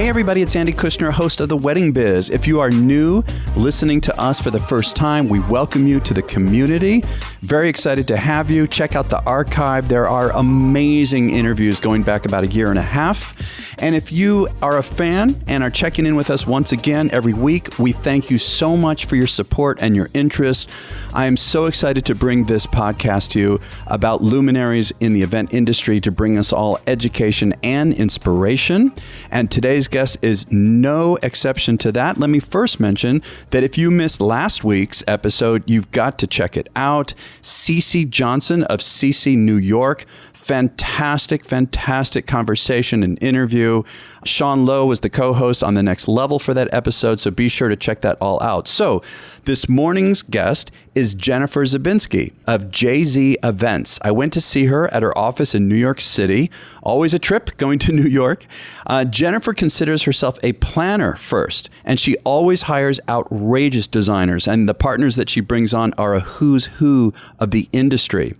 Hey everybody, it's Andy Kushner, host of The Wedding Biz. If you are new listening to us for the first time, we welcome you to the community. Very excited to have you. Check out the archive. There are amazing interviews going back about a year and a half. And if you are a fan and are checking in with us once again every week, we thank you so much for your support and your interest. I am so excited to bring this podcast to you about luminaries in the event industry to bring us all education and inspiration. And today's guest is no exception to that. Let me first mention that if you missed last week's episode, you've got to check it out. CC Johnson of CC New York. Fantastic conversation and interview. Sean Lowe was the co-host on The Next Level for that episode, so be sure to check that all out. So this morning's guest is Jennifer Zabinski of JZ Events. I went to see her at her office in New York City. Always a trip going to New York. Jennifer considers herself a planner first, and she always hires outrageous designers, and the partners that she brings on are a who's who of the industry.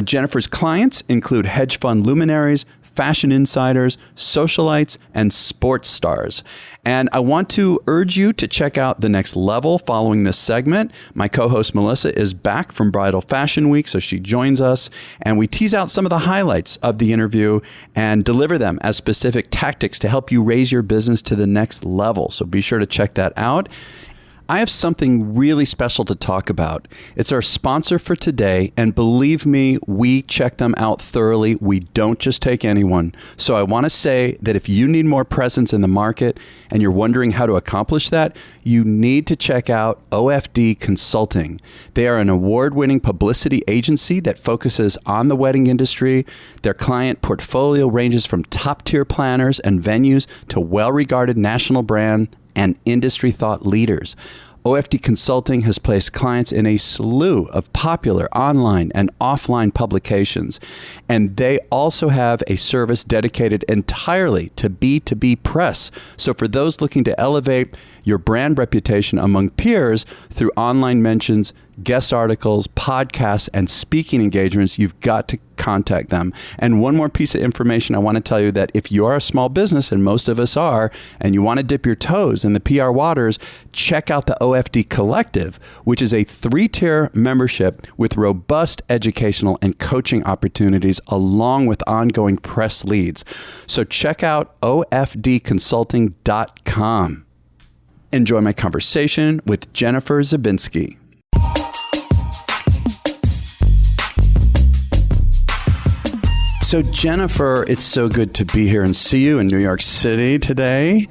Jennifer's clients include hedge fund luminaries, fashion insiders, socialites, and sports stars. And I want to urge you to check out The Next Level following this segment. My co-host Melissa is back from Bridal Fashion Week, so she joins us, and we tease out some of the highlights of the interview and deliver them as specific tactics to help you raise your business to the next level. So be sure to check that out. I have something really special to talk about. It's our sponsor for today, and believe me, we check them out thoroughly. We don't just take anyone. So I want to say that if you need more presence in the market and you're wondering how to accomplish that, you need to check out OFD Consulting. They are an award-winning publicity agency that focuses on the wedding industry. Their client portfolio ranges from top-tier planners and venues to well-regarded national brand and industry thought leaders. OFD Consulting has placed clients in a slew of popular online and offline publications, and they also have a service dedicated entirely to B2B press. So for those looking to elevate your brand reputation among peers through online mentions, guest articles, podcasts, and speaking engagements, you've got to contact them. And one more piece of information I want to tell you, that if you are a small business, and most of us are, and you want to dip your toes in the PR waters, check out the OFD Collective, which is a 3-tier membership with robust educational and coaching opportunities along with ongoing press leads. So check out ofdconsulting.com. Enjoy my conversation with Jennifer Zabinski. So Jennifer, it's so good to be here and see you in New York City today.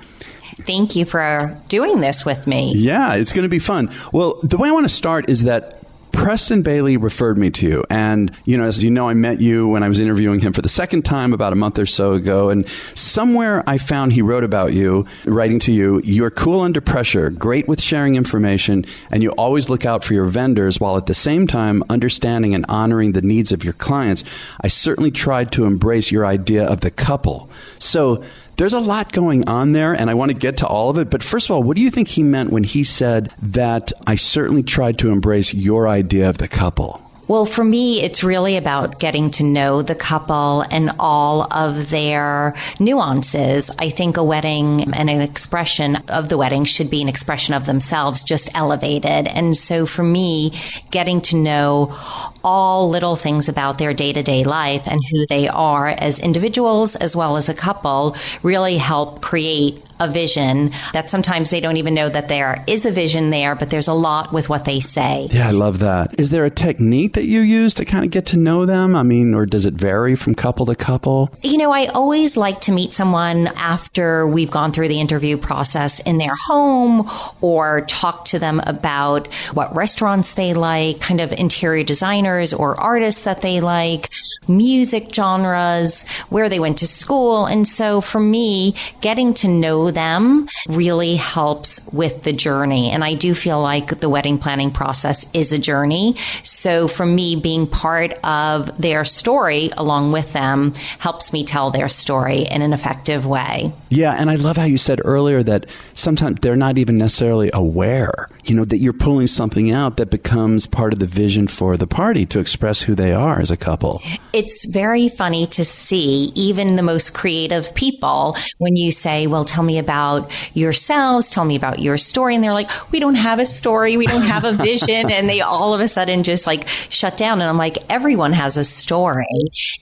Thank you for doing this with me. Yeah, it's going to be fun. Well, the way I want to start is that Preston Bailey referred me to you. And, as you know, I met you when I was interviewing him for the second time about a month or so ago. And somewhere I found he wrote about you, writing to you, you're cool under pressure, great with sharing information, and you always look out for your vendors while at the same time understanding and honoring the needs of your clients. I certainly tried to embrace your idea of the couple. So there's a lot going on there, and I want to get to all of it. But first of all, what do you think he meant when he said that I certainly tried to embrace your idea of the couple? Well, for me, it's really about getting to know the couple and all of their nuances. I think a wedding and an expression of the wedding should be an expression of themselves, just elevated. And so for me, getting to know all little things about their day-to-day life and who they are as individuals as well as a couple really help create a vision that sometimes they don't even know that there is a vision there, but there's a lot with what they say. Yeah, I love that. Is there a technique that you use to kind of get to know them? I mean, or does it vary from couple to couple? I always like to meet someone after we've gone through the interview process in their home, or talk to them about what restaurants they like, kind of interior designers or artists that they like, music genres, where they went to school. And so for me, getting to know them really helps with the journey. And I do feel like the wedding planning process is a journey. So for me, being part of their story along with them helps me tell their story in an effective way. Yeah, and I love how you said earlier that sometimes they're not even necessarily aware, that you're pulling something out that becomes part of the vision for the party. party to express who they are as a couple. It's very funny to see even the most creative people when you say, well, tell me about yourselves, tell me about your story. And they're like, we don't have a story. We don't have a vision. And they all of a sudden just like shut down. And I'm like, everyone has a story.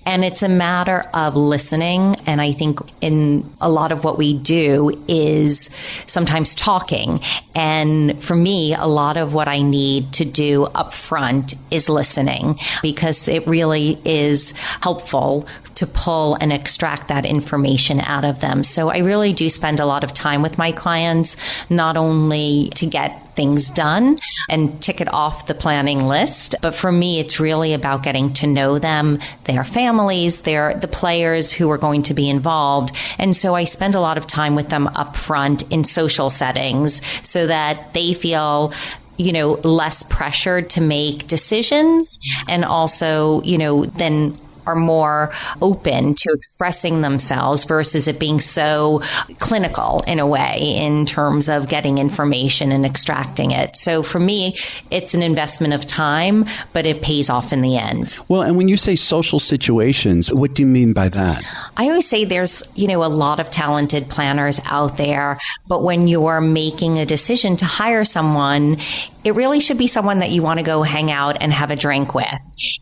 And it's a matter of listening. And I think in a lot of what we do is sometimes talking. And for me, a lot of what I need to do up front is listening, because it really is helpful to pull and extract that information out of them. So I really do spend a lot of time with my clients, not only to get things done and tick it off the planning list, but for me, it's really about getting to know them, their families, the players who are going to be involved. And so I spend a lot of time with them up front in social settings so that they feel less pressured to make decisions, and also, then are more open to expressing themselves versus it being so clinical in a way in terms of getting information and extracting it. So for me, it's an investment of time, but it pays off in the end. Well, and when you say social situations, what do you mean by that? I always say there's, a lot of talented planners out there, but when you're making a decision to hire someone, it really should be someone that you want to go hang out and have a drink with.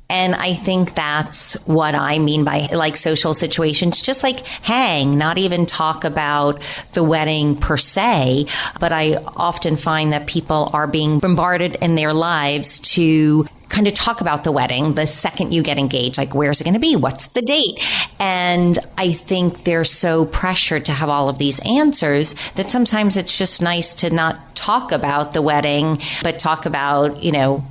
And I think that's what I mean by like social situations, just like hang, not even talk about the wedding per se. But I often find that people are being bombarded in their lives to kind of talk about the wedding the second you get engaged, like where's it going to be? What's the date? And I think they're so pressured to have all of these answers that sometimes it's just nice to not talk about the wedding, but talk about,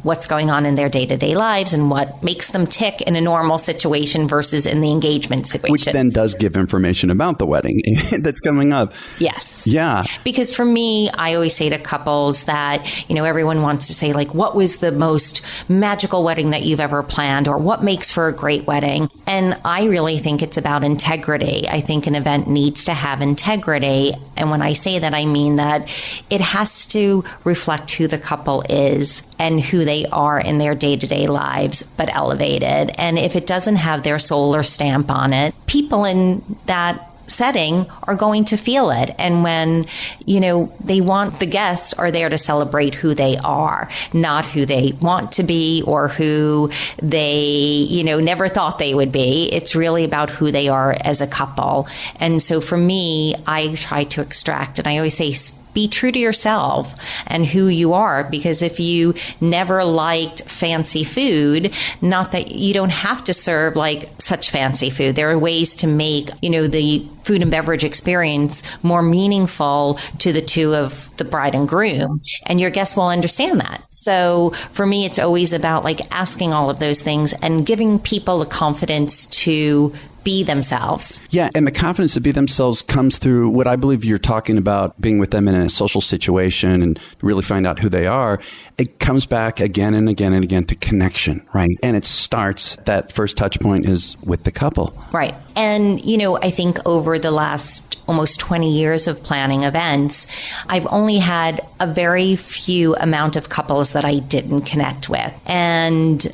what's going on in their day-to-day lives and what makes them tick in a normal situation versus in the engagement situation. Which then does give information about the wedding that's coming up. Yes. Yeah. Because for me, I always say to couples that, everyone wants to say like, what was the most magical wedding that you've ever planned, or what makes for a great wedding? And I really think it's about integrity. I think an event needs to have integrity. And when I say that, I mean that it has to reflect who the couple is and who they are in their day-to-day lives, but elevated. And if it doesn't have their solar stamp on it, people in that setting are going to feel it. And when, they want, the guests are there to celebrate who they are, not who they want to be or who they, never thought they would be. It's really about who they are as a couple. And so for me, I try to extract, and I always say, be true to yourself and who you are, because if you never liked fancy food, not that you don't have to serve like such fancy food. There are ways to make, the food and beverage experience more meaningful to the two of the bride and groom, and your guests will understand that. So for me, it's always about like asking all of those things and giving people the confidence to be themselves. Yeah, and the confidence to be themselves comes through what I believe you're talking about, being with them in a social situation and really find out who they are. It comes back again and again and again to connection, right? And it starts, that first touch point is with the couple. Right. And, I think over the last almost 20 years of planning events, I've only had a very few amount of couples that I didn't connect with. And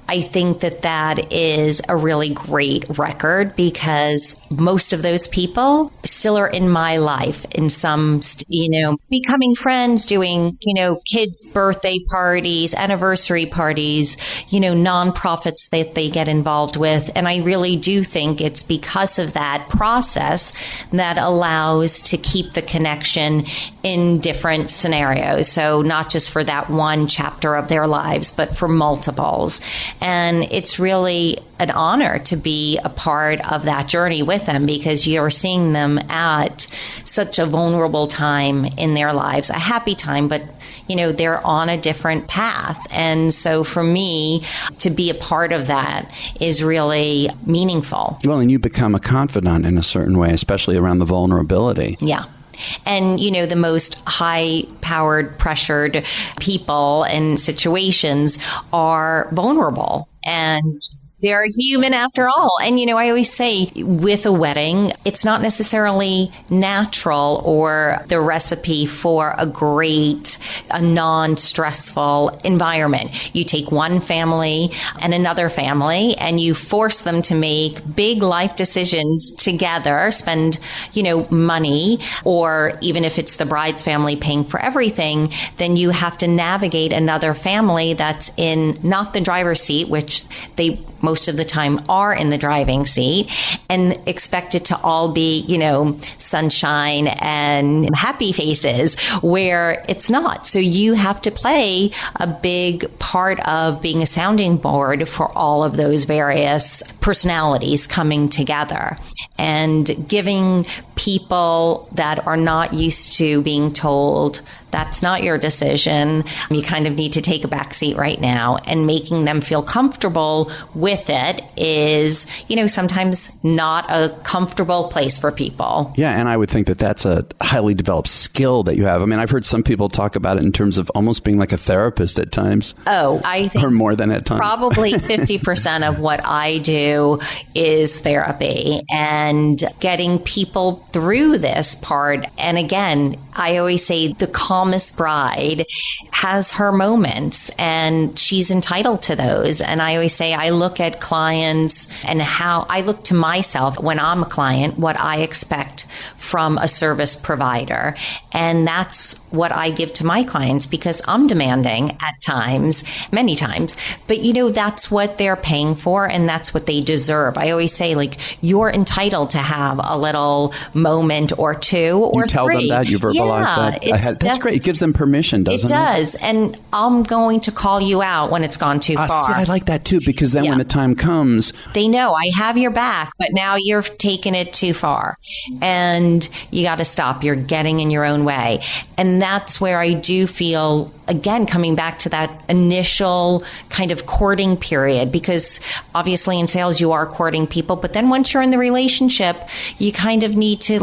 I think that is a really great record, because most of those people still are in my life in some, becoming friends, doing, kids' birthday parties, anniversary parties, nonprofits that they get involved with. And I really do think it's because of that process that allows to keep the connection in different scenarios. So not just for that one chapter of their lives, but for multiples. And it's really an honor to be a part of that journey with them, because you're seeing them at such a vulnerable time in their lives, a happy time, but they're on a different path. And so for me, to be a part of that is really meaningful. Well, and you become a confidant in a certain way, especially around the vulnerability. Yeah. And, the most high-powered, pressured people and situations are vulnerable. And They're human after all. And, I always say with a wedding, it's not necessarily natural or the recipe for a non-stressful environment. You take one family and another family and you force them to make big life decisions together, spend, money, or even if it's the bride's family paying for everything, then you have to navigate another family that's in not the driver's seat, which they most of the time are in the driving seat, and expect it to all be, sunshine and happy faces, where it's not. So you have to play a big part of being a sounding board for all of those various personalities coming together and giving people that are not used to being told, that's not your decision, you kind of need to take a back seat right now, and making them feel comfortable with it is, sometimes not a comfortable place for people. Yeah, and I would think that that's a highly developed skill that you have. I mean, I've heard some people talk about it in terms of almost being like a therapist at times. Oh, I think... Or more than at times. Probably 50% of what I do is therapy and getting people through this part. And again, I always say the calmest bride has her moments and she's entitled to those. And I always say I look at clients and how I look to myself when I'm a client, what I expect from a service provider. And that's what I give to my clients because I'm demanding at times, many times. But, that's what they're paying for and that's what they deserve. I always say, you're entitled to have a little moment or two or you tell three. Them that, you verbalize that. That's great. It gives them permission, doesn't it? It does. And I'm going to call you out when it's gone too far. See, I like that too, because then when the time comes, they know I have your back, but now you're taking it too far and you got to stop. You're getting in your own way. And that's where I do feel, again, coming back to that initial kind of courting period, because obviously in sales, you are courting people. But then once you're in the relationship, you kind of need to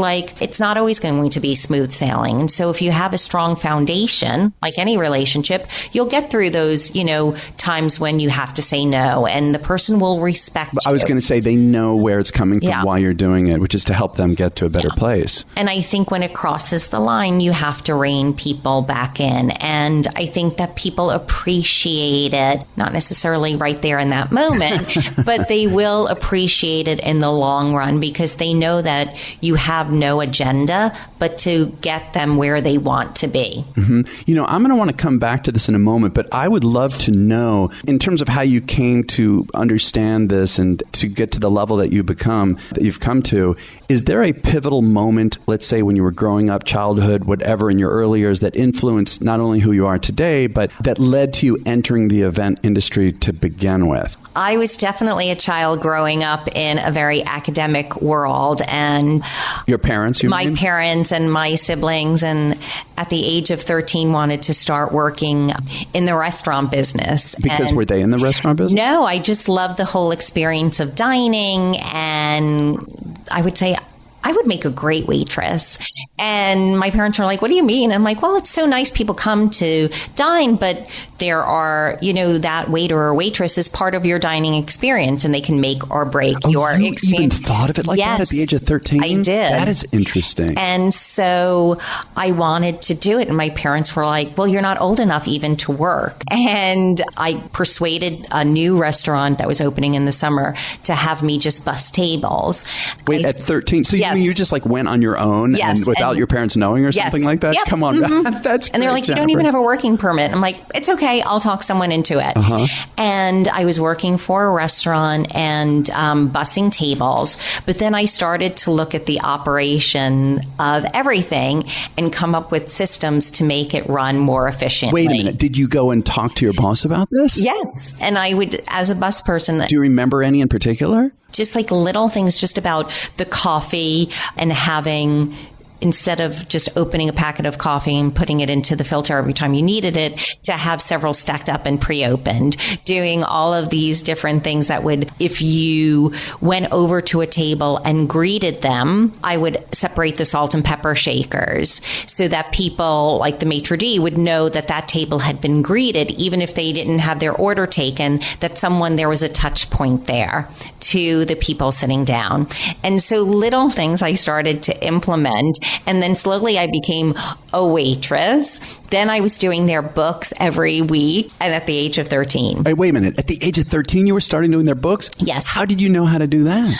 it's not always going to be smooth sailing. And so if you have a strong foundation, like any relationship, you'll get through those, times when you have to say no and the person will respect you. I was going to say they know where it's coming from, why you're doing it, which is to help them get to a better place. And I think when it crosses the line, you have to rein people back in. And I think that people appreciate it, not necessarily right there in that moment, but they will appreciate it in the long run because they know that you have no agenda, but to get them where they want to be. Mm-hmm. I'm going to want to come back to this in a moment, but I would love to know, in terms of how you came to understand this and to get to the level that you've come to, is there a pivotal moment, let's say when you were growing up, childhood, whatever, in your early years, that influenced not only who you are today, but that led to you entering the event industry to begin with? I was definitely a child growing up in a very academic world, and your parents, my parents and my siblings, and at the age of 13 wanted to start working in the restaurant business. Because were they in the restaurant business? No, I just loved the whole experience of dining, and I would say I would make a great waitress. And my parents were like, what do you mean? I'm like, well, it's so nice people come to dine, but there are, that waiter or waitress is part of your dining experience and they can make or break your experience. You even thought of it like that at the age of 13? I did. That is interesting. And so I wanted to do it. And my parents were like, well, you're not old enough even to work. And I persuaded a new restaurant that was opening in the summer to have me just bus tables. Wait, at 13? So yes. You just went on your own and without your parents knowing or something like that? Yep. Come on. Mm-hmm. That's great, and they're like, Jennifer. You don't even have a working permit. I'm like, it's okay. I'll talk someone into it. Uh-huh. And I was working for a restaurant and bussing tables. But then I started to look at the operation of everything and come up with systems to make it run more efficiently. Wait a minute. Did you go and talk to your boss about this? Yes. And I would, as a bus person. Do you remember any in particular? Just like little things just about the coffee and having instead of just opening a packet of coffee and putting it into the filter every time you needed it, to have several stacked up and pre-opened, doing all of these different things that would, if you went over to a table and greeted them, I would separate the salt and pepper shakers so that people like the maitre d' would know that that table had been greeted, even if they didn't have their order taken, that there was a touch point there to the people sitting down. And so little things I started to implement. And then slowly I became a waitress. Then I was doing their books every week. And at the age of 13. Wait a minute. At the age of 13, you were starting doing their books? Yes. How did you know how to do that?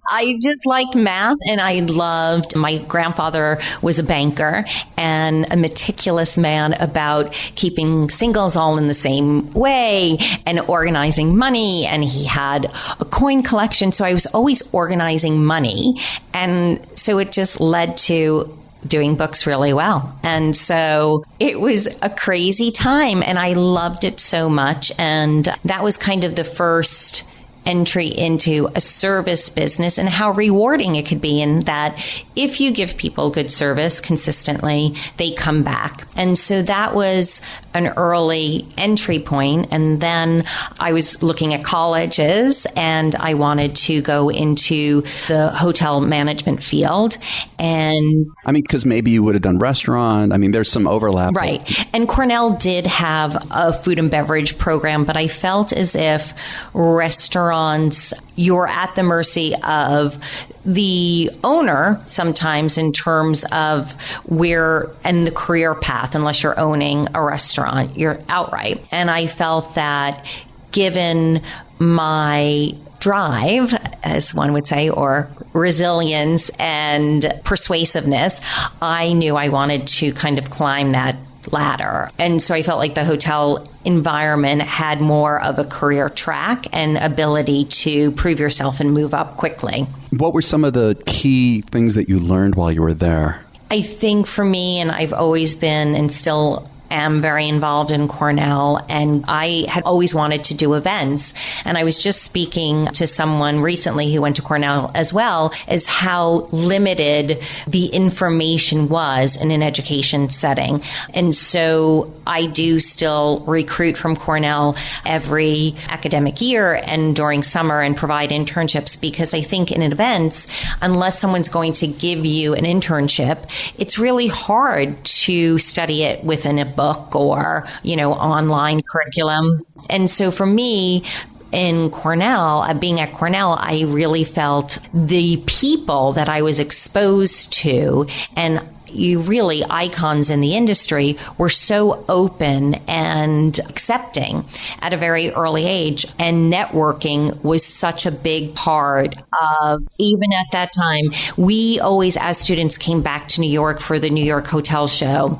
I just liked math, and I loved, my grandfather was a banker and a meticulous man about keeping singles all in the same way and organizing money. And he had a coin collection. So I was always organizing money. And so it just led to doing books really well. And so it was a crazy time, and I loved it so much. And that was kind of the first entry into a service business, and how rewarding it could be, in that if you give people good service consistently, they come back. And so that was an early entry point. And then I was looking at colleges, and I wanted to go into the hotel management field. And because maybe you would have done restaurant. There's some overlap. Right. And Cornell did have a food and beverage program, but I felt as if restaurants, you're at the mercy of the owner sometimes in terms of where and the career path, unless you're owning a restaurant, you're outright. And I felt that given my drive, as one would say, or resilience and persuasiveness, I knew I wanted to kind of climb that ladder. And so I felt like the hotel environment had more of a career track and ability to prove yourself and move up quickly. What were some of the key things that you learned while you were there? I think for me, and I've always been and still am very involved in Cornell, and I had always wanted to do events. And I was just speaking to someone recently who went to Cornell as well, as how limited the information was in an education setting. And so I do still recruit from Cornell every academic year and during summer and provide internships, because I think in events, unless someone's going to give you an internship, it's really hard to study it within a book or, online curriculum. And so for me, in Cornell, being at Cornell, I really felt the people that I was exposed to, and really icons in the industry, were so open and accepting at a very early age. And networking was such a big part of, even at that time, we always, as students, came back to New York for the New York Hotel Show.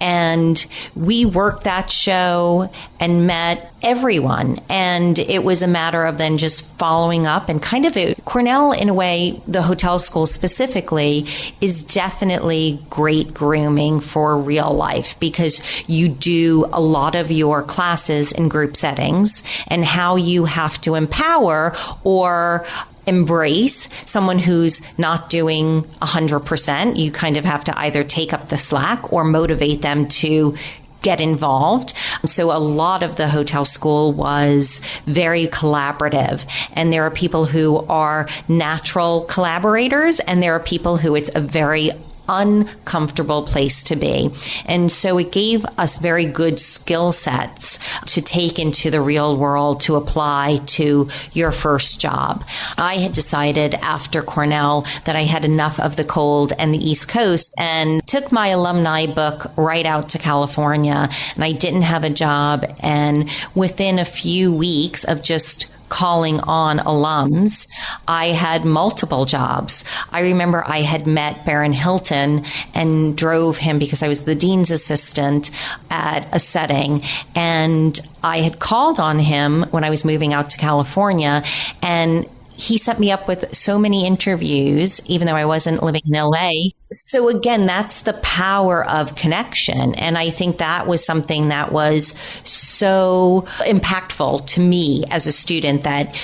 And we worked that show and met everyone. And it was a matter of then just following up and kind of Cornell, in a way, the hotel school specifically, is definitely great grooming for real life, because you do a lot of your classes in group settings and how you have to empower or embrace someone who's not doing 100%. You kind of have to either take up the slack or motivate them to get involved. So a lot of the hotel school was very collaborative, and there are people who are natural collaborators, and there are people who it's a very uncomfortable place to be. And so it gave us very good skill sets to take into the real world to apply to your first job. I had decided after Cornell that I had enough of the cold and the East Coast, and took my alumni book right out to California. And I didn't have a job. And within a few weeks of just calling on alums, I had multiple jobs. I remember I had met Baron Hilton and drove him, because I was the dean's assistant at a setting, and I had called on him when I was moving out to California, and he set me up with so many interviews, even though I wasn't living in LA. So again, that's the power of connection. And I think that was something that was so impactful to me as a student, that,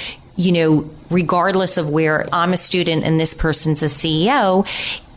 regardless of where I'm a student and this person's a CEO,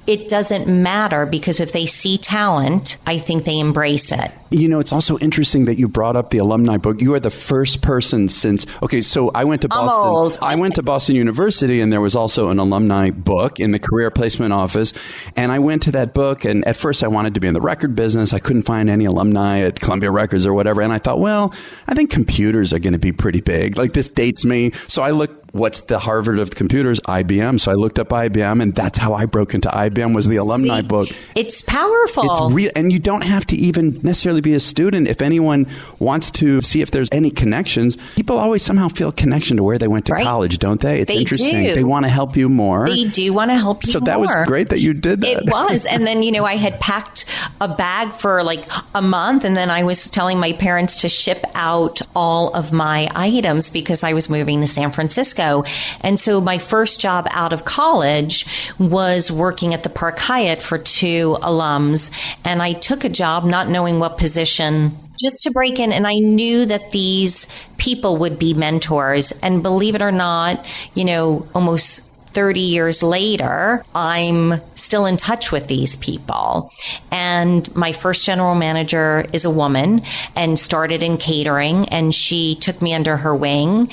it doesn't matter because if they see talent, I think they embrace it. You know, it's also interesting that you brought up the alumni book. You are the first person since, so I went to Boston. I'm old. I went to Boston University, and there was also an alumni book in the career placement office. And I went to that book, and at first I wanted to be in the record business. I couldn't find any alumni at Columbia Records or whatever. And I thought, well, I think computers are going to be pretty big. Like, this dates me. So I looked, what's the Harvard of computers? IBM. So I looked up IBM, and that's how I broke into IBM, was the alumni book. It's powerful. It's real. And you don't have to even necessarily be a student. If anyone wants to see if there's any connections, people always somehow feel a connection to where they went to college, don't they? It's interesting. Do. They want to help you more. They do want to help you more. So that was great that you did that. It was. And then, I had packed a bag for like a month, and then I was telling my parents to ship out all of my items because I was moving to San Francisco. And so my first job out of college was working at the Park Hyatt for 2 alums. And I took a job not knowing what position, just to break in. And I knew that these people would be mentors. And believe it or not, almost 30 years later, I'm still in touch with these people. And my first general manager is a woman and started in catering, and she took me under her wing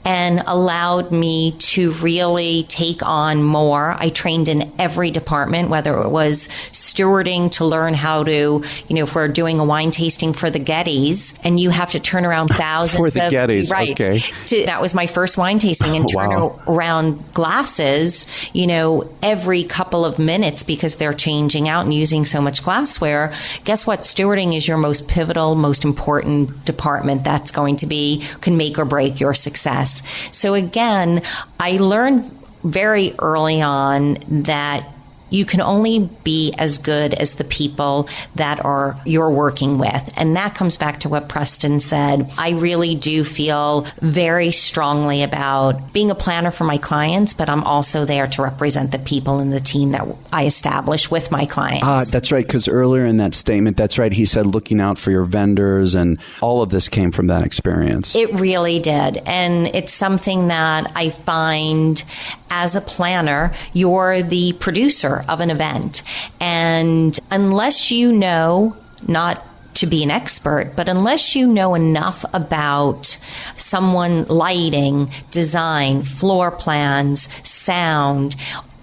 and allowed me to really take on more. I trained in every department, whether it was stewarding to learn how to, if we're doing a wine tasting for the Gettys, and you have to turn around thousands for the Gettys, right? Okay. That was my first wine tasting, and turn around glasses, every couple of minutes because they're changing out and using so much glassware. Guess what? Stewarding is your most pivotal, most important department. That's going to can make or break your success. So again, I learned very early on that you can only be as good as the people that you're working with. And that comes back to what Preston said. I really do feel very strongly about being a planner for my clients, but I'm also there to represent the people in the team that I establish with my clients. That's right, because earlier in that statement, that's right, he said looking out for your vendors, and all of this came from that experience. It really did. And it's something that I find as a planner, you're the producer of an event. And unless you know, not to be an expert, but unless you know enough about someone, lighting, design, floor plans, sound,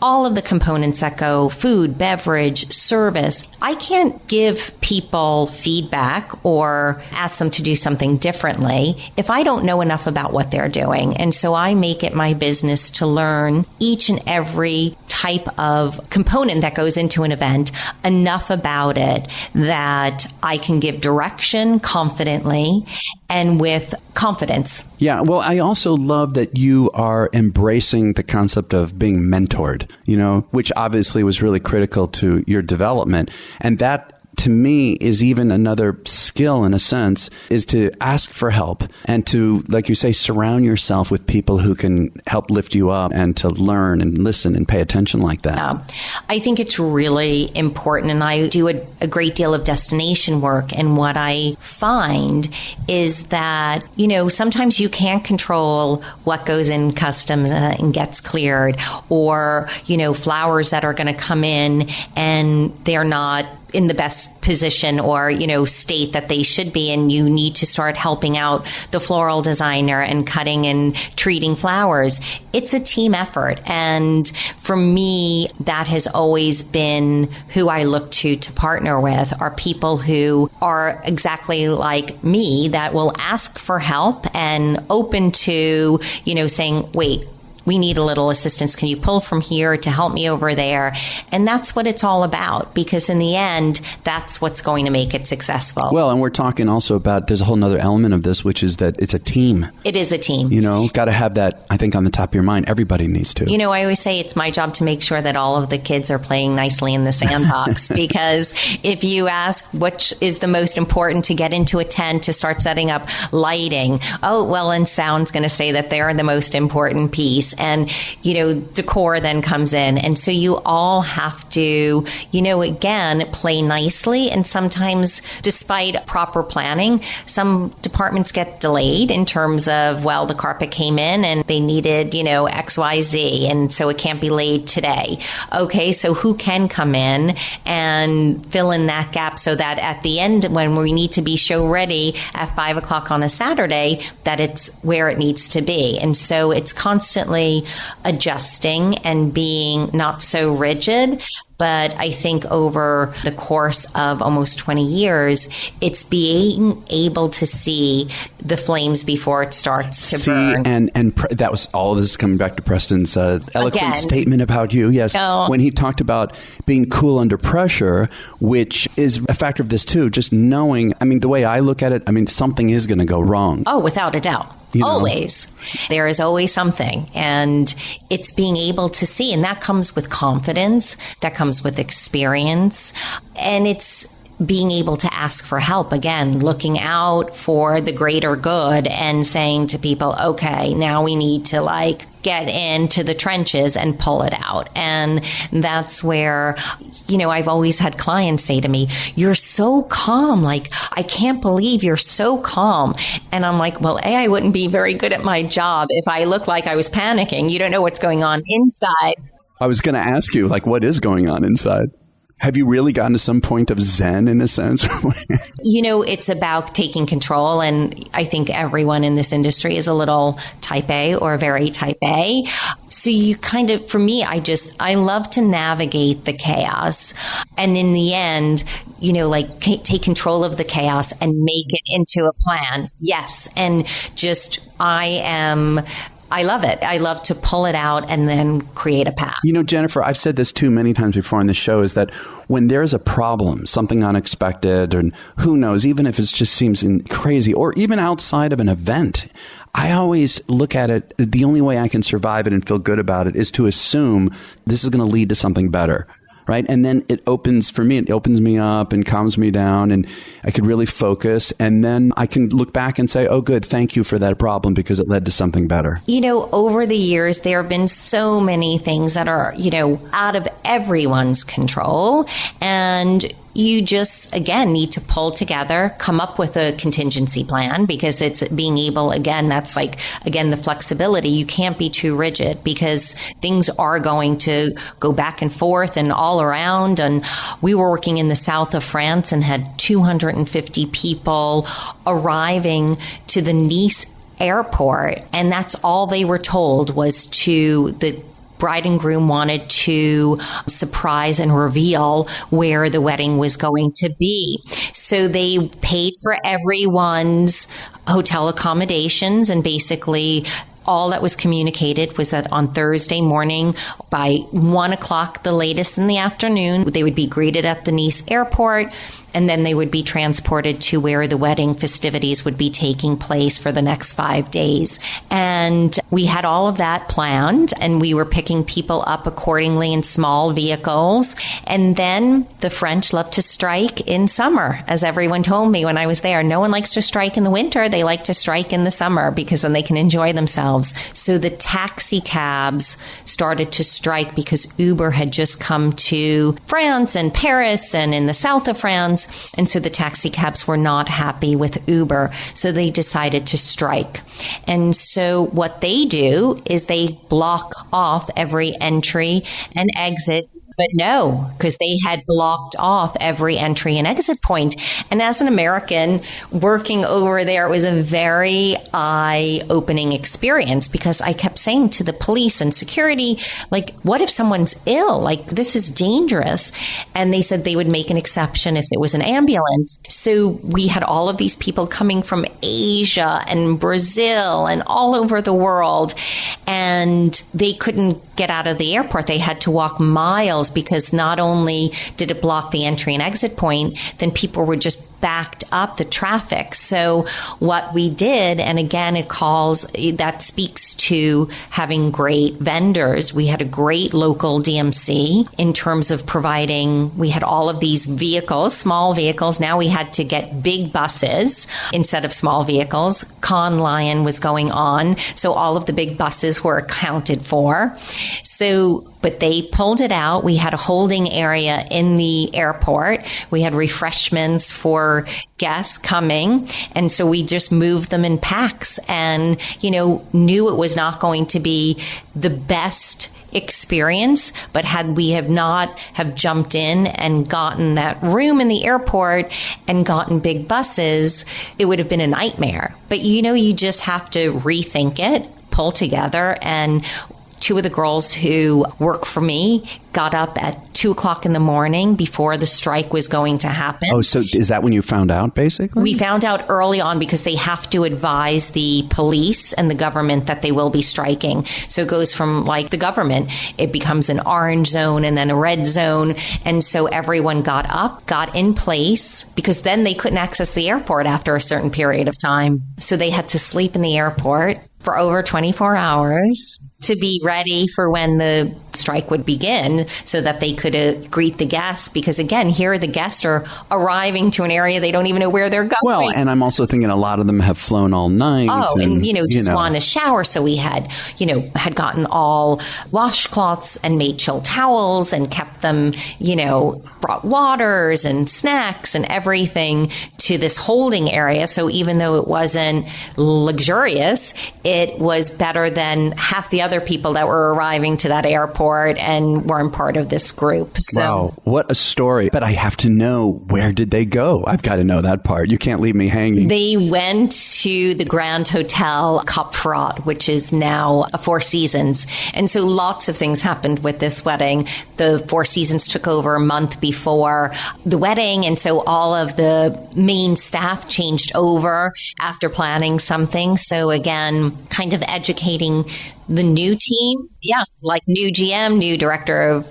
all of the components that go, food, beverage, service, I can't give people feedback or ask them to do something differently if I don't know enough about what they're doing. And so I make it my business to learn each and every type of component that goes into an event, enough about it that I can give direction confidently and with confidence. Yeah, well, I also love that you are embracing the concept of being mentored, which obviously was really critical to your development. And that, to me, is even another skill in a sense, is to ask for help and to, like you say, surround yourself with people who can help lift you up and to learn and listen and pay attention like that. Yeah. I think it's really important, and I do a great deal of destination work, and what I find is that, sometimes you can't control what goes in customs and gets cleared, or, flowers that are going to come in and they're not in the best position or, state that they should be. And you need to start helping out the floral designer and cutting and treating flowers. It's a team effort. And for me, that has always been who I look to partner with, are people who are exactly like me, that will ask for help and open to, saying, wait, we need a little assistance. Can you pull from here to help me over there? And that's what it's all about, because in the end, that's what's going to make it successful. Well, and we're talking also about, there's a whole nother element of this, which is that it's a team. It is a team. Got to have that, I think, on the top of your mind. Everybody needs to. I always say it's my job to make sure that all of the kids are playing nicely in the sandbox, because if you ask which is the most important to get into a tent to start setting up lighting, and sound's going to say that they're the most important piece. nice. And, decor then comes in. And so you all have to, again, play nicely. And sometimes, despite proper planning, some departments get delayed in terms of, well, the carpet came in and they needed, X, Y, Z. And so it can't be laid today. Okay, so who can come in and fill in that gap so that at the end, when we need to be show ready at 5 o'clock on a Saturday, that it's where it needs to be. And so it's constantly adjusting and being not so rigid. But I think over the course of almost 20 years, it's being able to see the flames before it starts to burn. And that was all of this coming back to Preston's eloquent statement about you. Yes. No. When he talked about being cool under pressure, which is a factor of this too, just knowing, the way I look at it, something is going to go wrong. Oh, without a doubt. Always. There is always something. And it's being able to see. And that comes with confidence. That comes with experience. And it's being able to ask for help. Again, looking out for the greater good and saying to people, okay, now we need to get into the trenches and pull it out. And that's where, I've always had clients say to me, you're so calm. I can't believe you're so calm. And I'm like, well, I wouldn't be very good at my job if I looked like I was panicking. You don't know what's going on inside. I was going to ask you, what is going on inside? Have you really gotten to some point of Zen in a sense? It's about taking control. And I think everyone in this industry is a little type A or very type A. So you for me, I love to navigate the chaos. And in the end, take control of the chaos and make it into a plan. Yes. And I love it. I love to pull it out and then create a path. Jennifer, I've said this too many times before on the show, is that when there's a problem, something unexpected, and who knows, even if it just seems crazy, or even outside of an event, I always look at it, the only way I can survive it and feel good about it is to assume this is going to lead to something better. Right. And then it opens me up and calms me down, and I could really focus. And then I can look back and say, oh, good. Thank you for that problem because it led to something better. Over the years, there have been so many things that are, out of everyone's control. And you just, again, need to pull together, come up with a contingency plan, because it's being able, again, that's the flexibility. You can't be too rigid because things are going to go back and forth and all around. And we were working in the south of France and had 250 people arriving to the Nice airport. And that's all they were told was the bride and groom wanted to surprise and reveal where the wedding was going to be. So they paid for everyone's hotel accommodations, and basically all that was communicated was that on Thursday morning by 1 o'clock, the latest in the afternoon, they would be greeted at the Nice airport, and then they would be transported to where the wedding festivities would be taking place for the next 5 days. And we had all of that planned, and we were picking people up accordingly in small vehicles. And then the French love to strike in summer, as everyone told me when I was there. No one likes to strike in the winter. They like to strike in the summer because then they can enjoy themselves. So the taxi cabs started to strike because Uber had just come to France and Paris and in the south of France. And so the taxi cabs were not happy with Uber. So they decided to strike. And so what they do is they block off every entry and exit. But no, because they had blocked off every entry and exit point. And as an American working over there, it was a very eye-opening experience, because I kept saying to the police and security, what if someone's ill? This is dangerous. And they said they would make an exception if it was an ambulance. So we had all of these people coming from Asia and Brazil and all over the world. And they couldn't get out of the airport. They had to walk miles, because not only did it block the entry and exit point, then people were just backed up the traffic. So what we did, and again, that speaks to having great vendors. We had a great local DMC in terms of providing, we had all of these vehicles, small vehicles. Now we had to get big buses instead of small vehicles. Con Lion was going on. So all of the big buses were accounted for. But they pulled it out. We had a holding area in the airport. We had refreshments for guests coming. And so we just moved them in packs and, knew it was not going to be the best experience, but had we not jumped in and gotten that room in the airport and gotten big buses, it would have been a nightmare. But you just have to rethink it, pull together. And two of the girls who work for me got up at 2:00 in the morning before the strike was going to happen. Oh, so is that when you found out, basically? We found out early on because they have to advise the police and the government that they will be striking. So it goes from the government, it becomes an orange zone and then a red zone. And so everyone got up, got in place, because then they couldn't access the airport after a certain period of time. So they had to sleep in the airport for over 24 hours to be ready for when the strike would begin so that they could greet the guests. Because again, here the guests are arriving to an area they don't even know where they're going. Well, and I'm also thinking a lot of them have flown all night. Oh, and just want a shower. So we had gotten all washcloths and made chill towels and kept them, brought waters and snacks and everything to this holding area. So even though it wasn't luxurious, it was better than half the other people that were arriving to that airport and weren't part of this group. So, wow, what a story. But I have to know, where did they go? I've got to know that part. You can't leave me hanging. They went to the Grand Hotel Cap Ferrat, which is now a Four Seasons. And so lots of things happened with this wedding. The Four Seasons took over a month before the wedding. And so all of the main staff changed over after planning something. So again, kind of educating the new team. Yeah, like new GM, new director of,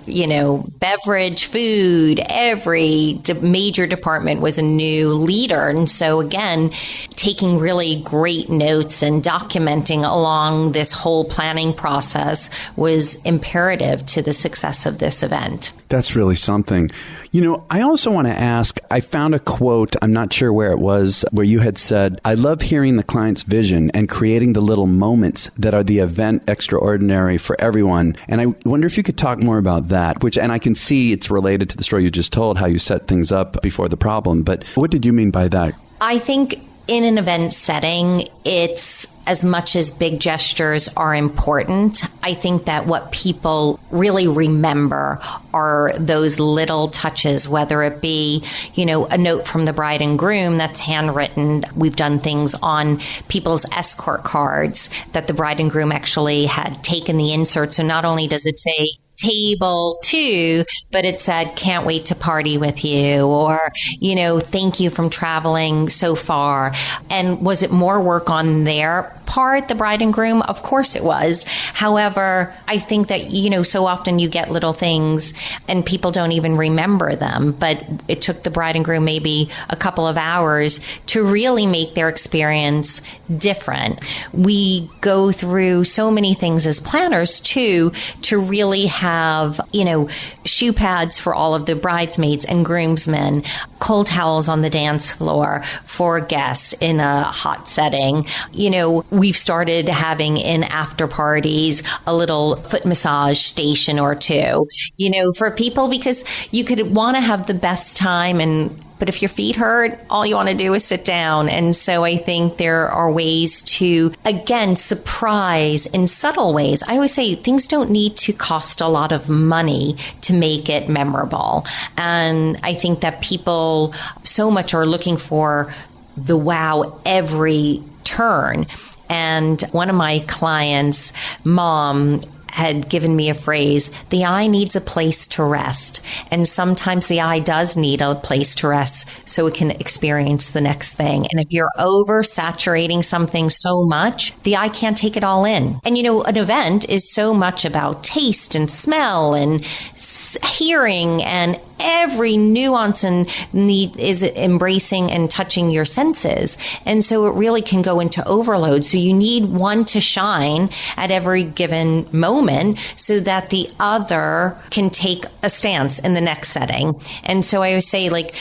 beverage, food, every major department was a new leader. And so again, taking really great notes and documenting along this whole planning process was imperative to the success of this event. That's really something. I also want to ask, I found a quote, I'm not sure where it was, where you had said, "I love hearing the client's vision and creating the little moments that are the event extraordinary for everyone." And I wonder if you could talk more about that, and I can see it's related to the story you just told, how you set things up before the problem. But what did you mean by that? I think in an event setting, it's as much as big gestures are important. I think that what people really remember are those little touches, whether it be, a note from the bride and groom that's handwritten. We've done things on people's escort cards that the bride and groom actually had taken the insert. So not only does it say table 2, but it said, "Can't wait to party with you," or, "Thank you from traveling so far." And was it more work on their part, the bride and groom? Of course it was. However, I think that, so often you get little things and people don't even remember them, but it took the bride and groom maybe a couple of hours to really make their experience different. We go through so many things as planners too, to really have, shoe pads for all of the bridesmaids and groomsmen, cold towels on the dance floor for guests in a hot setting. We've started having in after parties a little foot massage station or two, for people, because you could want to have the best time, but if your feet hurt, all you want to do is sit down. And so I think there are ways to, again, surprise in subtle ways. I always say things don't need to cost a lot of money to make it memorable. And I think that people so much are looking for the wow every turn. And one of my clients' mom had given me a phrase, "The eye needs a place to rest." And sometimes the eye does need a place to rest so it can experience the next thing. And if you're oversaturating something so much, the eye can't take it all in. And an event is so much about taste and smell and hearing, and every nuance and need is embracing and touching your senses. And so it really can go into overload. So you need one to shine at every given moment so that the other can take a stance in the next setting. And so I always say, like,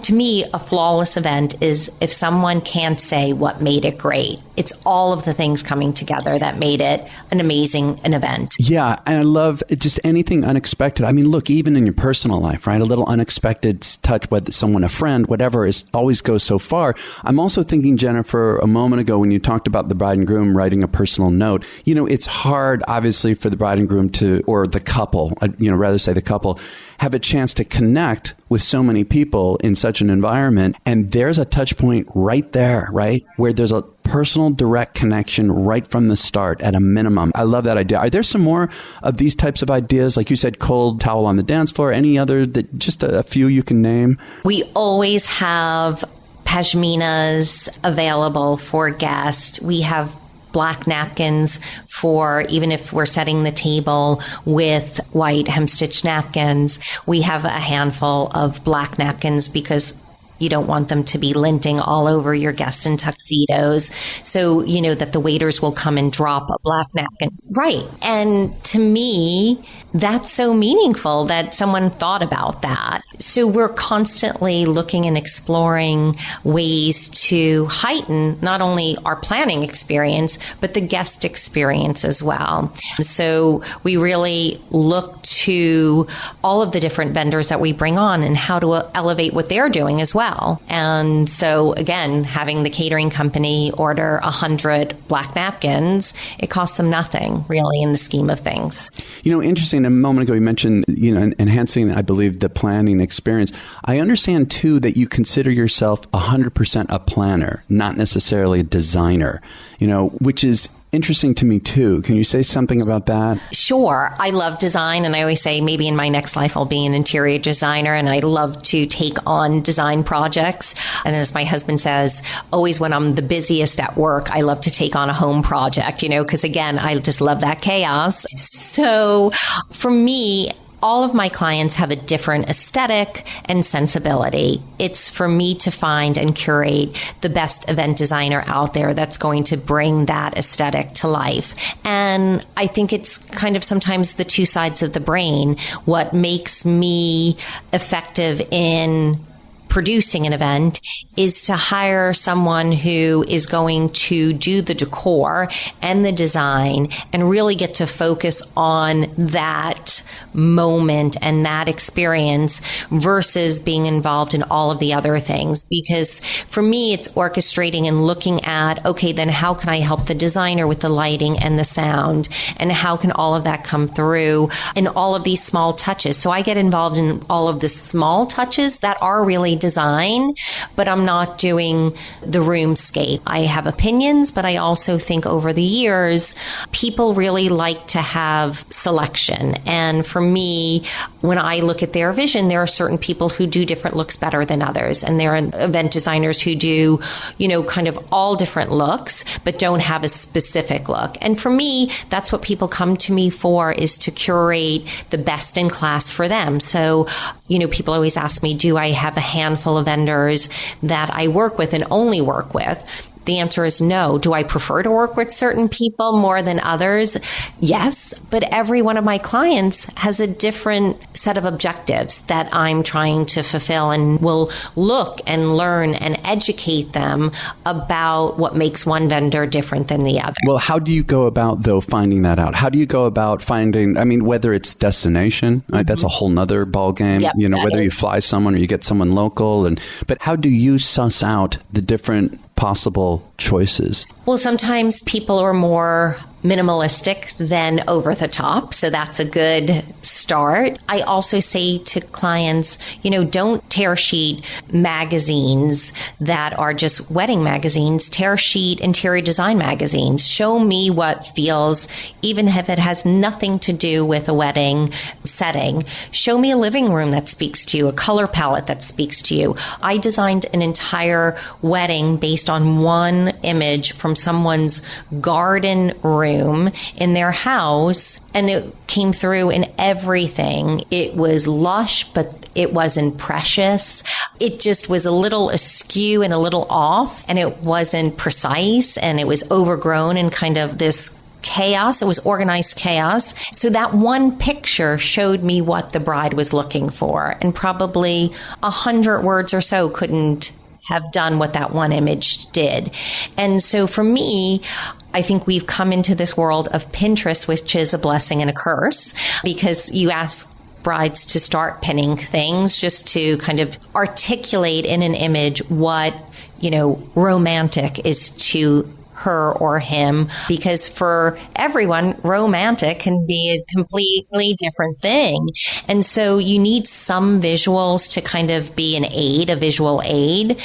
to me, a flawless event is if someone can't say what made it great. It's all of the things coming together that made it an event. Yeah, and I love just anything unexpected. I mean, look, even in your personal life, right? A little unexpected touch, whether someone, a friend, whatever, always goes so far. I'm also thinking, Jennifer, a moment ago when you talked about the bride and groom writing a personal note, it's hard, obviously, for the bride and groom or the couple, rather say the couple, have a chance to connect with so many people in such an environment. And there's a touch point right there, right? Where there's a personal direct connection right from the start at a minimum. I love that idea. Are there some more of these types of ideas? Like you said, cold towel on the dance floor, any other that just a few you can name? We always have pashminas available for guests. We have black napkins for even if we're setting the table with white hem-stitched napkins. We have a handful of black napkins because you don't want them to be linting all over your guests in tuxedos. So, that the waiters will come and drop a black napkin. Right. And to me, that's so meaningful that someone thought about that. So we're constantly looking and exploring ways to heighten not only our planning experience, but the guest experience as well. So we really look to all of the different vendors that we bring on and how to elevate what they're doing as well. And so again, having the catering company order 100 black napkins, it costs them nothing really in the scheme of things. Interesting. A moment ago, you mentioned, enhancing, I believe, the planning experience. I understand, too, that you consider yourself 100% a planner, not necessarily a designer, which is interesting to me, too. Can you say something about that? Sure. I love design, and I always say maybe in my next life I'll be an interior designer, and I love to take on design projects. And as my husband says, always when I'm the busiest at work, I love to take on a home project, because again, I just love that chaos. So for me, all of my clients have a different aesthetic and sensibility. It's for me to find and curate the best event designer out there that's going to bring that aesthetic to life. And I think it's kind of sometimes the two sides of the brain. What makes me effective in producing an event is to hire someone who is going to do the decor and the design and really get to focus on that moment and that experience versus being involved in all of the other things. Because for me, it's orchestrating and looking at, okay, then how can I help the designer with the lighting and the sound? And how can all of that come through in all of these small touches? So I get involved in all of the small touches that are really design, but I'm not doing the roomscape. I have opinions, but I also think over the years, people really like to have selection. And for me, when I look at their vision, there are certain people who do different looks better than others. And there are event designers who do, kind of all different looks, but don't have a specific look. And for me, that's what people come to me for, is to curate the best in class for them. So, people always ask me, do I have a handful of vendors that I work with and only work with? The answer is no. Do I prefer to work with certain people more than others? Yes, but every one of my clients has a different set of objectives that I'm trying to fulfill, and will look and learn and educate them about what makes one vendor different than the other. Well, how do you go about, though, finding that out? How do you go about finding, whether it's destination, right, that's a whole nother ballgame, whether you fly someone or you get someone local, but how do you suss out the different possible choices? Well, sometimes people are more minimalistic than over the top. So that's a good start. I also say to clients, don't tear sheet magazines that are just wedding magazines. Tear sheet interior design magazines. Show me what feels, even if it has nothing to do with a wedding setting. Show me a living room that speaks to you, a color palette that speaks to you. I designed an entire wedding based on one image from someone's garden room room in their house, and it came through in everything. It was lush, but it wasn't precious. It just was a little askew and a little off, and it wasn't precise, and it was overgrown and kind of this chaos. It was organized chaos. So that one picture showed me what the bride was looking for, and probably 100 words or so couldn't have done what that one image did. And so for me, I think we've come into this world of Pinterest, which is a blessing and a curse, because you ask brides to start pinning things just to kind of articulate in an image what, romantic is to her or him, because for everyone, romantic can be a completely different thing. And so you need some visuals to kind of be an aid, a visual aid.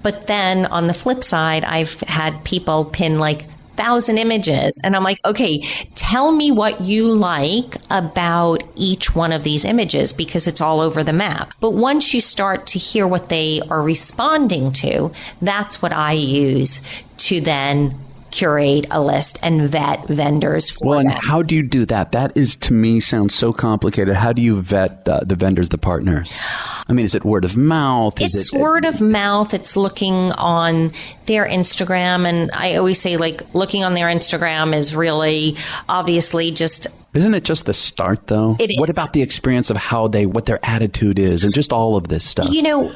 But then on the flip side, I've had people pin like 1,000 images. And I'm like, okay, tell me what you like about each one of these images, because it's all over the map. But once you start to hear what they are responding to, that's what I use to then curate a list and vet vendors for them. And how do you do that? That is, to me, sounds so complicated. How do you vet the vendors, the partners? I mean, is it word of mouth? It's word of mouth. It's looking on their Instagram. And I always say, like, looking on their Instagram is really obviously just... Isn't it just the start, though? It is. What about the experience of what their attitude is and just all of this stuff?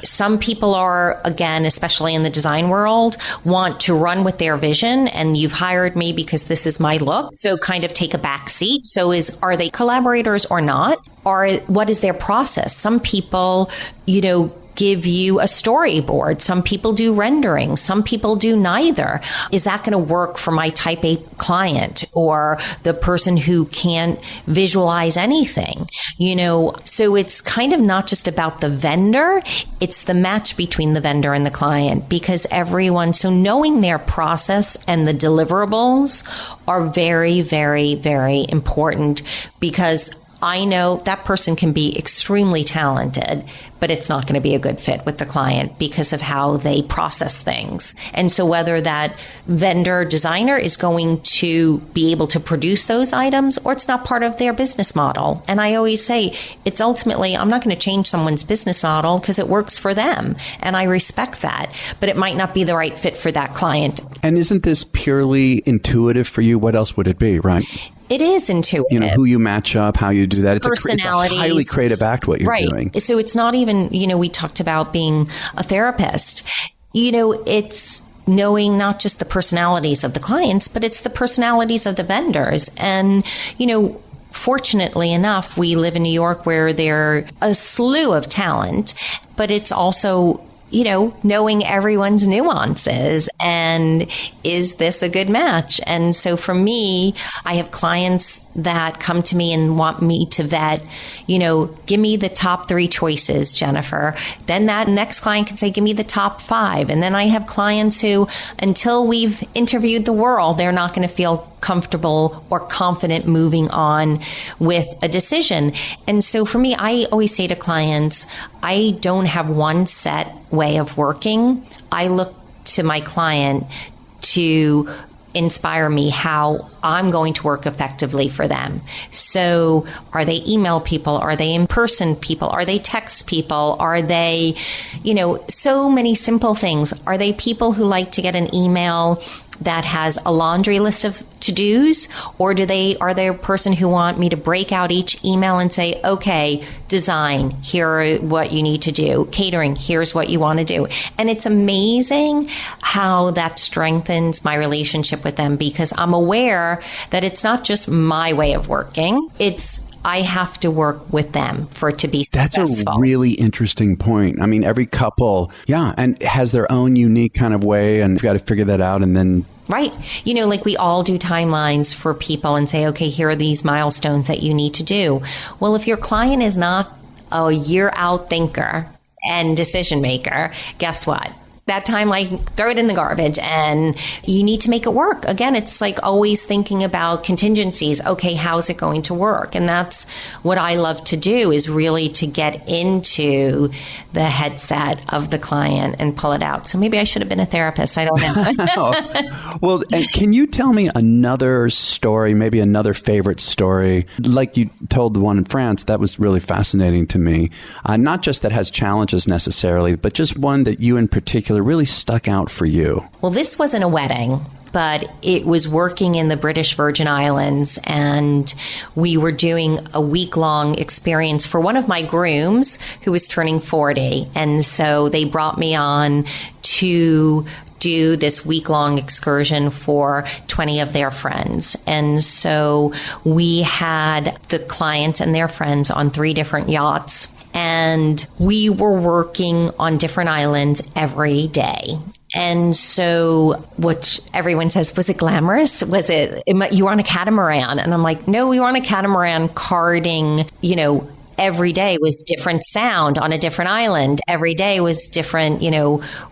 Some people are, again, especially in the design world, want to run with their vision, and you've hired me because this is my look. So kind of take a back seat. So are they collaborators or not? Or what is their process? Some people, give you a storyboard. Some people do rendering. Some people do neither. Is that going to work for my type A client or the person who can't visualize anything? So it's kind of not just about the vendor. It's the match between the vendor and the client, because so knowing their process and the deliverables are very, very, very important, because I know that person can be extremely talented, but it's not going to be a good fit with the client because of how they process things. And so whether that vendor designer is going to be able to produce those items or it's not part of their business model. And I always say it's ultimately, I'm not going to change someone's business model because it works for them. And I respect that, but it might not be the right fit for that client. And isn't this purely intuitive for you? What else would it be, right? It is intuitive. Who you match up, how you do that. It's personalities. It's a highly creative act what you're doing. So it's not even, we talked about being a therapist. It's knowing not just the personalities of the clients, but it's the personalities of the vendors. And, fortunately enough, we live in New York where there are a slew of talent, but it's also knowing everyone's nuances and is this a good match? And so for me, I have clients that come to me and want me to vet, give me the top 3 choices, Jennifer. Then that next client can say, give me the top 5. And then I have clients who, until we've interviewed the world, they're not going to feel comfortable or confident moving on with a decision. And so for me, I always say to clients, I don't have one set way of working. I look to my client to inspire me how I'm going to work effectively for them. So are they email people? Are they in-person people? Are they text people? Are they, so many simple things. Are they people who like to get an email that has a laundry list of to-dos? Or are they a person who want me to break out each email and say, okay, design, here are what you need to do. Catering, here's what you want to do. And it's amazing how that strengthens my relationship with them, because I'm aware that it's not just my way of working. I have to work with them for it to be successful. That's a really interesting point. I mean, every couple, and has their own unique kind of way, and you've got to figure that out and then... Right. Like we all do timelines for people and say, okay, here are these milestones that you need to do. Well, if your client is not a year out thinker and decision maker, guess what? that time, like, throw it in the garbage, and you need to make it work. Again, it's like always thinking about contingencies. Okay, how's it going to work? And that's what I love to do, is really to get into the headset of the client and pull it out. So maybe I should have been a therapist. I don't know. Well, and can you tell me another story, maybe another favorite story? Like you told the one in France, that was really fascinating to me. Not just that has challenges necessarily, but just one that you in particular really stuck out for you. Well, this wasn't a wedding, but it was working in the British Virgin Islands, and we were doing a week-long experience for one of my grooms who was turning 40. And so they brought me on to do this week-long excursion for 20 of their friends. And so we had the clients and their friends on 3 different yachts, and we were working on different islands every day. And so what everyone says, was it glamorous? Was it you were on a catamaran? And I'm like, no, we were on a catamaran carding, every day was different sound on a different island. Every day was different,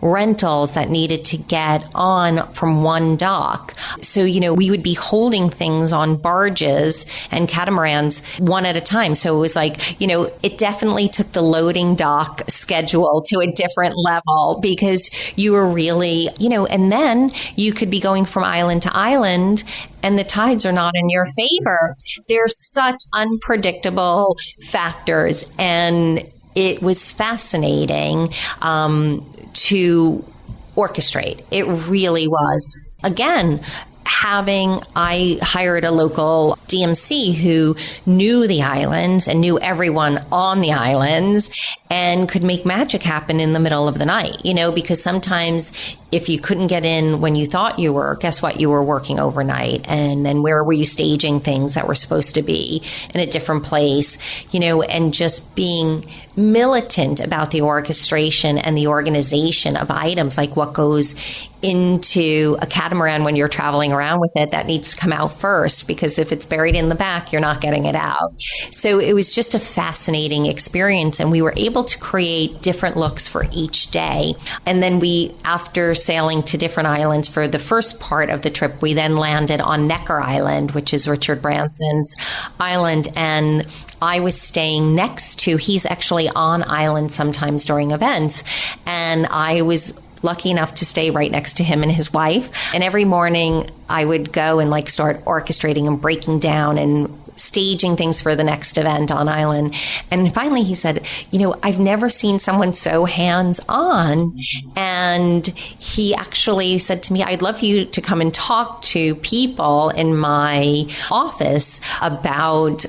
rentals that needed to get on from one dock. So, we would be holding things on barges and catamarans one at a time. So it was like, it definitely took the loading dock schedule to a different level, because you were really, and then you could be going from island to island, and the tides are not in your favor. There's such unpredictable factors, and it was fascinating to orchestrate. It really was. Again, I hired a local DMC who knew the islands and knew everyone on the islands and could make magic happen in the middle of the night, because sometimes if you couldn't get in when you thought you were, guess what? You were working overnight. And then where were you staging things that were supposed to be in a different place, and just being militant about the orchestration and the organization of items, like what goes into a catamaran when you're traveling around with it, that needs to come out first, because if it's buried in the back, you're not getting it out. So it was just a fascinating experience, and we were able to create different looks for each day. And then after sailing to different islands for the first part of the trip, we then landed on Necker Island, which is Richard Branson's island. And I was staying next to, he's actually on island sometimes during events. And I was lucky enough to stay right next to him and his wife. And every morning I would go and start orchestrating and breaking down and staging things for the next event on island. And finally he said, I've never seen someone so hands-on. And he actually said to me, I'd love you to come and talk to people in my office about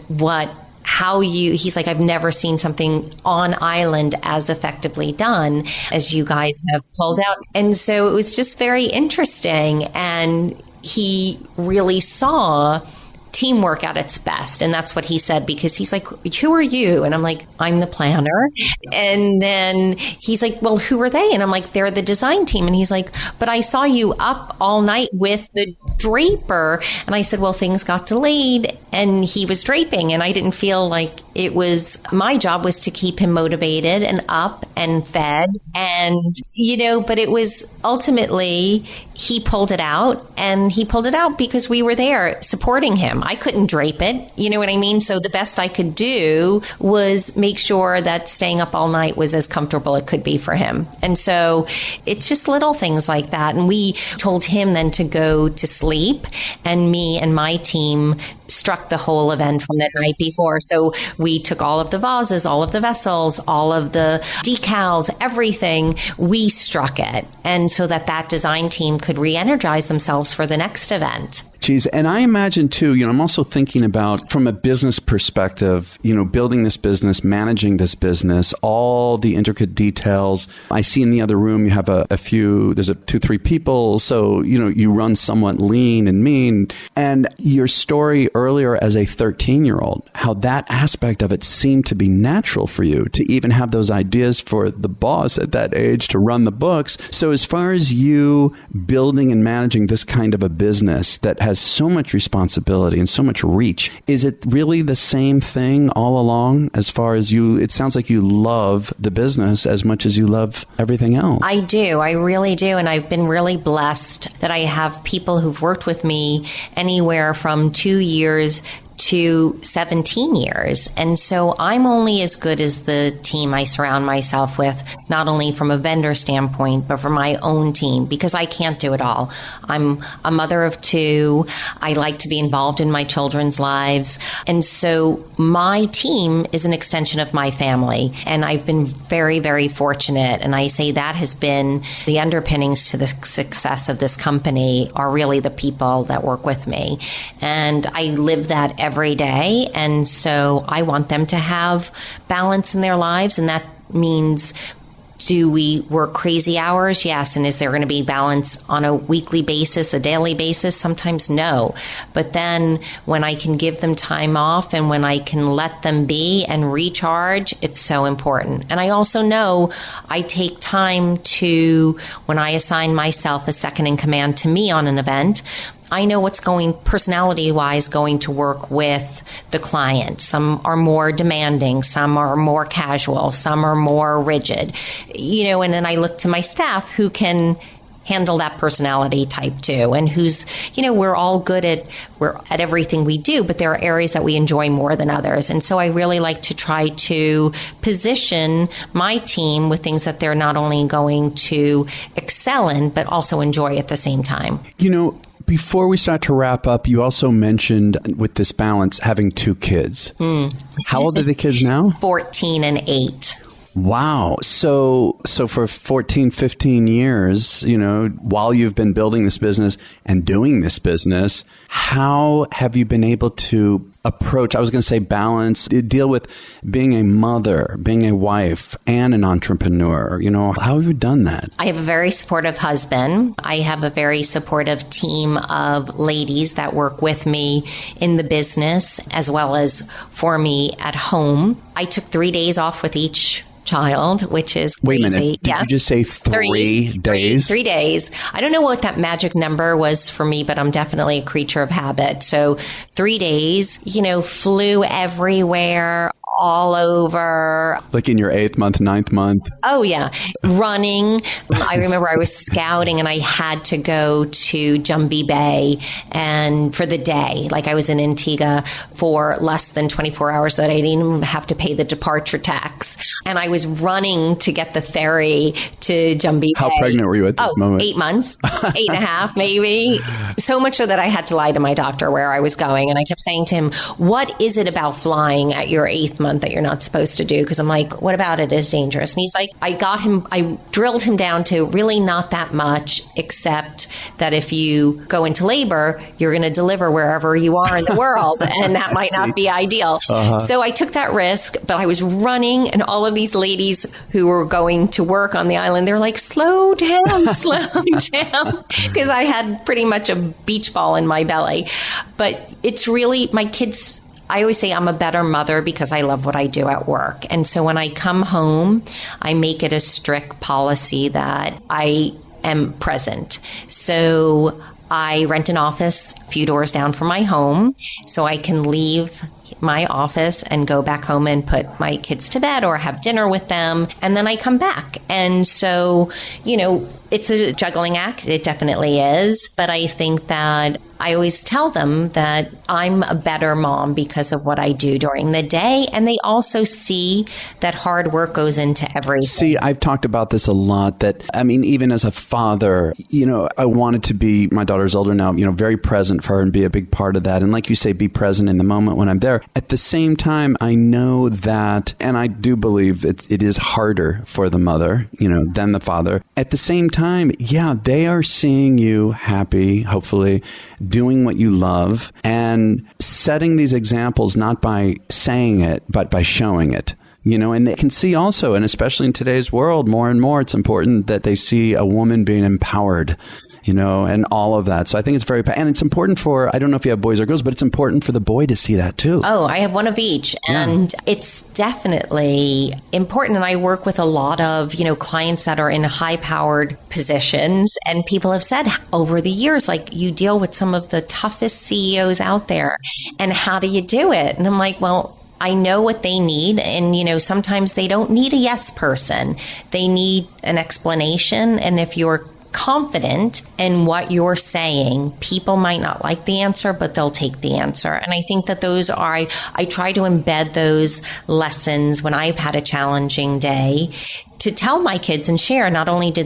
he's like, I've never seen something on island as effectively done as you guys have pulled out. And so it was just very interesting. And he really saw teamwork at its best. And that's what he said, because he's like, who are you? And I'm like, I'm the planner. And then he's like, well, who are they? And I'm like, they're the design team. And he's like, but I saw you up all night with the draper. And I said, well, things got delayed and he was draping, and I didn't feel like it was, my job was to keep him motivated and up and fed. And, but it was ultimately, he pulled it out, and he pulled it out because we were there supporting him. I couldn't drape it. You know what I mean? So the best I could do was make sure that staying up all night was as comfortable it could be for him. And so it's just little things like that. And we told him then to go to sleep, and me and my team struck the whole event from the night before. So we took all of the vases, all of the vessels, all of the decals, everything. We struck it. And so that design team could re-energize themselves for the next event. Geez, and I imagine too, I'm also thinking about from a business perspective, building this business, managing this business, all the intricate details. I see in the other room you have there's 2-3 people. So, you run somewhat lean and mean. And your story earlier as a 13-year-old, how that aspect of it seemed to be natural for you to even have those ideas for the boss at that age to run the books. So as far as you building and managing this kind of a business that has so much responsibility and so much reach. Is it really the same thing all along as far as it sounds like you love the business as much as you love everything else? I do. I really do. And I've been really blessed that I have people who've worked with me anywhere from 2 years to 17 years. And so I'm only as good as the team I surround myself with, not only from a vendor standpoint, but from my own team, because I can't do it all. I'm a mother of 2. I like to be involved in my children's lives. And so my team is an extension of my family. And I've been very, very fortunate. And I say that has been the underpinnings to the success of this company are really the people that work with me. And I live that every day. And so I want them to have balance in their lives. And that means, do we work crazy hours? Yes. And is there going to be balance on a weekly basis, a daily basis? Sometimes no. But then when I can give them time off and when I can let them be and recharge, it's so important. And I also know I take time to, when I assign myself a second in command to me on an event, I know what's personality-wise going to work with the client. Some are more demanding, some are more casual, some are more rigid. And then I look to my staff who can handle that personality type too, and who's, we're all good at everything we do, but there are areas that we enjoy more than others. And so I really like to try to position my team with things that they're not only going to excel in, but also enjoy at the same time. Before we start to wrap up, you also mentioned with this balance having 2 kids. How old are the kids now? 14 and 8. Wow. So for 14, 15 years, while you've been building this business and doing this business, how have you been able to approach, I was going to say balance, deal with being a mother, being a wife, and an entrepreneur? How have you done that? I have a very supportive husband. I have a very supportive team of ladies that work with me in the business as well as for me at home. I took 3 days off with each child, which is crazy. Wait a minute. Did you just say 3 days? 3 days. I don't know what that magic number was for me, but I'm definitely a creature of habit. So 3 days, flew everywhere, all over. Like in your 8th month, 9th month? Oh, yeah. Running. I remember I was scouting and I had to go to Jumbie Bay and for the day, like I was in Antigua for less than 24 hours so that I didn't even have to pay the departure tax. And I was running to get the ferry to Jumbie Bay. How pregnant were you at this moment? 8 months, 8.5 maybe. So much so that I had to lie to my doctor where I was going. And I kept saying to him, what is it about flying at your 8th month that you're not supposed to do? Because I'm like, what about it is dangerous? And he's like, I drilled him down to really not that much, except that if you go into labor, you're going to deliver wherever you are in the world. And that might not be ideal. So I took that risk, but I was running and all of these ladies who were going to work on the island, they're like, slow down, slow down. Because I had pretty much a beach ball in my belly. But it's really, my kids, I always say I'm a better mother because I love what I do at work. And so when I come home, I make it a strict policy that I am present. So I rent an office a few doors down from my home so I can leave my office and go back home and put my kids to bed or have dinner with them. And then I come back. And so, it's a juggling act. It definitely is. But I think that I always tell them that I'm a better mom because of what I do during the day. And they also see that hard work goes into everything. See, I've talked about this a lot that, even as a father, I wanted to be, my daughter's older now, very present for her and be a big part of that. And like you say, be present in the moment when I'm there. At the same time, I know that, and I do believe it is harder for the mother, than the father. At the same time, they are seeing you happy, hopefully, doing what you love and setting these examples, not by saying it, but by showing it. And they can see also, and especially in today's world, more and more, it's important that they see a woman being empowered and all of that. So I think it's very, and it's important for, I don't know if you have boys or girls, but it's important for the boy to see that too. Oh, I have one of each. And it's definitely important. And I work with a lot of, clients that are in high-powered positions. And people have said over the years, like, you deal with some of the toughest CEOs out there. And how do you do it? And I'm like, well, I know what they need. And, sometimes they don't need a yes person. They need an explanation. And if you're confident in what you're saying, people might not like the answer, but they'll take the answer. And I think that those are, I try to embed those lessons when I've had a challenging day to tell my kids and share. Not only do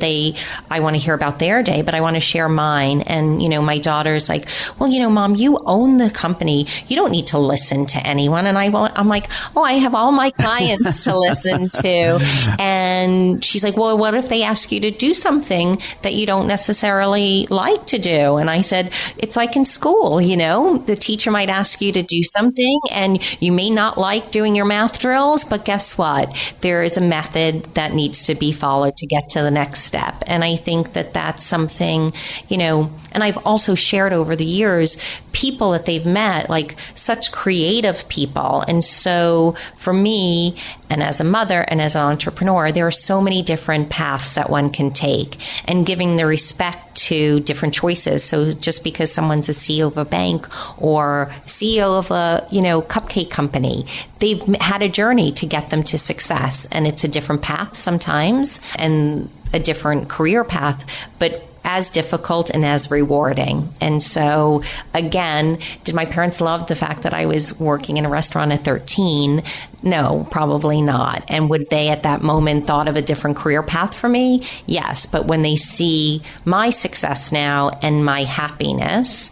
I want to hear about their day, but I want to share mine. And, my daughter's like, well, Mom, you own the company. You don't need to listen to anyone. And I'm like, I have all my clients to listen to. And she's like, well, what if they ask you to do something that you don't necessarily like to do? And I said, it's like in school, the teacher might ask you to do something and you may not like doing your math drills, but guess what? There is a method that needs to be followed to get to the next step. And I think that that's something, and I've also shared over the years people that they've met, like such creative people. And so for me, and as a mother and as an entrepreneur, there are so many different paths that one can take, and giving the respect to different choices. So just because someone's a CEO of a bank or CEO of a, cupcake company, they've had a journey to get them to success. And it's a different path sometimes and a different career path, but as difficult and as rewarding. And so, again, did my parents love the fact that I was working in a restaurant at 13? No, probably not. And would they at that moment thought of a different career path for me? Yes. But when they see my success now and my happiness,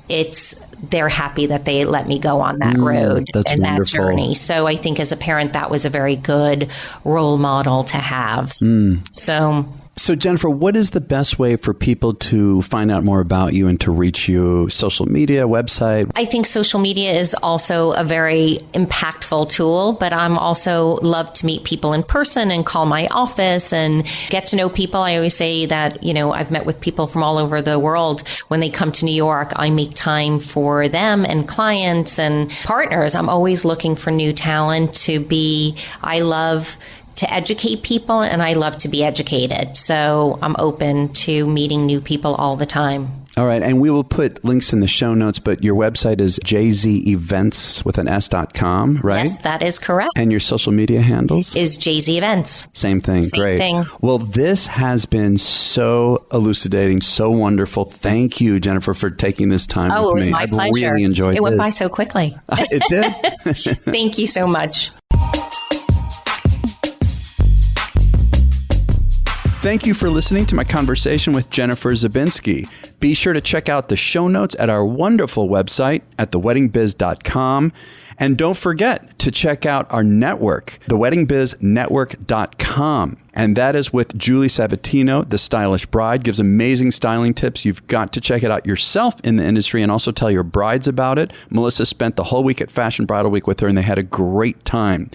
they're happy that they let me go on that road and wonderful. That journey. So I think as a parent, that was a very good role model to have. So Jennifer, what is the best way for people to find out more about you and to reach you? Social media, website? I think social media is also a very impactful tool, but I'm also love to meet people in person and call my office and get to know people. I always say that, I've met with people from all over the world. When they come to New York, I make time for them and clients and partners. I'm always looking for new talent I love to educate people, and I love to be educated. So I'm open to meeting new people all the time. All right. And we will put links in the show notes, but your website is jzevents with an s.com, right? Yes, that is correct. And your social media handles? Is JZ Events. Same thing. Great. Thing. Well, this has been so elucidating, so wonderful. Thank you, Jennifer, for taking this time with me. Oh, it was my pleasure. I've really enjoyed this. It went by so quickly. It did. Thank you so much. Thank you for listening to my conversation with Jennifer Zabinski. Be sure to check out the show notes at our wonderful website at theweddingbiz.com. And don't forget to check out our network, theweddingbiznetwork.com. And that is with Julie Sabatino, the stylish bride, gives amazing styling tips. You've got to check it out yourself in the industry and also tell your brides about it. Melissa spent the whole week at Fashion Bridal Week with her, and they had a great time.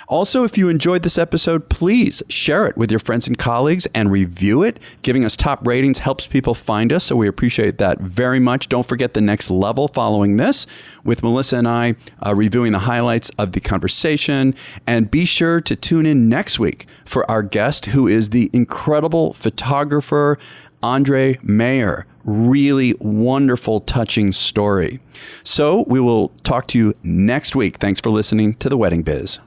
Also, if you enjoyed this episode, please share it with your friends and colleagues and review it. Giving us top ratings helps people find us, so we appreciate that very much. Don't forget the next level following this with Melissa and I reviewing the highlights of the conversation. And be sure to tune in next week for our guest, who is the incredible photographer, Andre Mayer. Really wonderful, touching story. So we will talk to you next week. Thanks for listening to The Wedding Biz.